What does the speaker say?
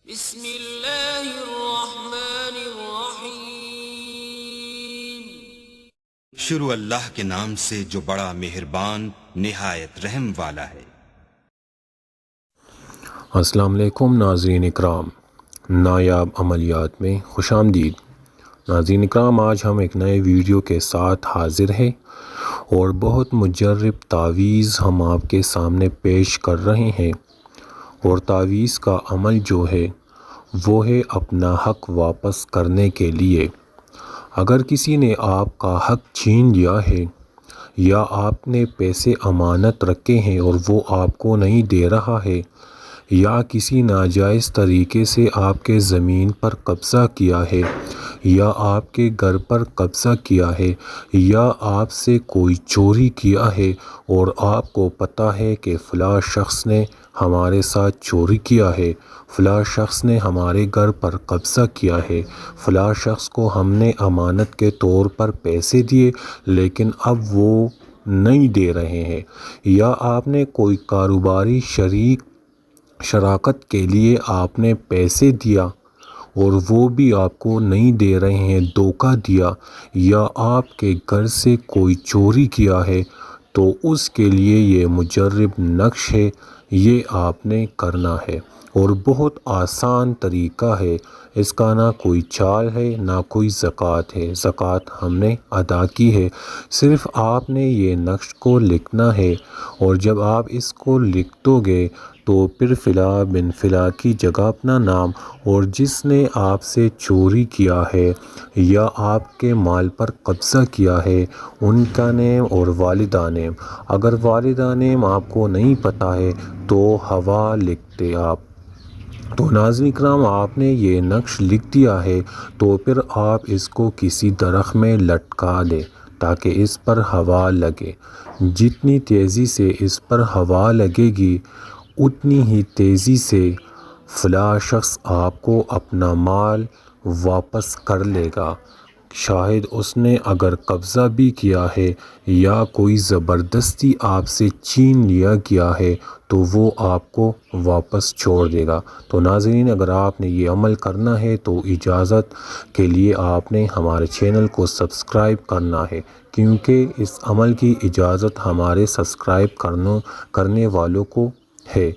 بسم اللہ الرحمن الرحیم۔ شروع اللہ کے نام سے جو بڑا مہربان نہایت رحم والا ہے۔ السلام علیکم ناظرین اکرام، نایاب عملیات میں خوش آمدید۔ ناظرین اکرام، آج ہم ایک نئے ویڈیو کے ساتھ حاضر ہیں اور بہت مجرب تعویذ ہم آپ کے سامنے پیش کر رہے ہیں، اور تعویذ کا عمل جو ہے وہ ہے اپنا حق واپس کرنے کے لیے۔ اگر کسی نے آپ کا حق چھین لیا ہے یا آپ نے پیسے امانت رکھے ہیں اور وہ آپ کو نہیں دے رہا ہے، یا کسی ناجائز طریقے سے آپ کے زمین پر قبضہ کیا ہے، یا آپ کے گھر پر قبضہ کیا ہے، یا آپ سے کوئی چوری کیا ہے اور آپ کو پتہ ہے کہ فلاں شخص نے ہمارے ساتھ چوری کیا ہے، فلاں شخص نے ہمارے گھر پر قبضہ کیا ہے، فلاں شخص کو ہم نے امانت کے طور پر پیسے دیے لیکن اب وہ نہیں دے رہے ہیں، یا آپ نے کوئی کاروباری شراکت کے لیے آپ نے پیسے دیا اور وہ بھی آپ کو نہیں دے رہے ہیں، دھوکہ دیا، یا آپ کے گھر سے کوئی چوری کیا ہے، تو اس کے لیے یہ مجرب نقش ہے، یہ آپ نے کرنا ہے، اور بہت آسان طریقہ ہے۔ اس کا نہ کوئی چال ہے نہ کوئی زکوٰۃ ہے، زکوٰۃ ہم نے ادا کی ہے۔ صرف آپ نے یہ نقش کو لکھنا ہے، اور جب آپ اس کو لکھ دو گے تو پھر فلاں بن فلاں کی جگہ اپنا نام اور جس نے آپ سے چوری کیا ہے یا آپ کے مال پر قبضہ کیا ہے ان کا نیم اور والدہ نیم۔ اگر والدہ نیم آپ کو نہیں پتہ ہے تو حوا لکھ دے آپ۔ تو ناظرین کرام، آپ نے یہ نقش لکھ دیا ہے تو پھر آپ اس کو کسی درخت میں لٹکا دیں تاکہ اس پر ہوا لگے۔ جتنی تیزی سے اس پر ہوا لگے گی اتنی ہی تیزی سے فلاں شخص آپ کو اپنا مال واپس کر لے گا۔ شاید اس نے اگر قبضہ بھی کیا ہے یا کوئی زبردستی آپ سے چھین لیا گیا ہے تو وہ آپ کو واپس چھوڑ دے گا۔ تو ناظرین، اگر آپ نے یہ عمل کرنا ہے تو اجازت کے لیے آپ نے ہمارے چینل کو سبسکرائب کرنا ہے، کیونکہ اس عمل کی اجازت ہمارے سبسکرائب کرنے والوں کو ہے۔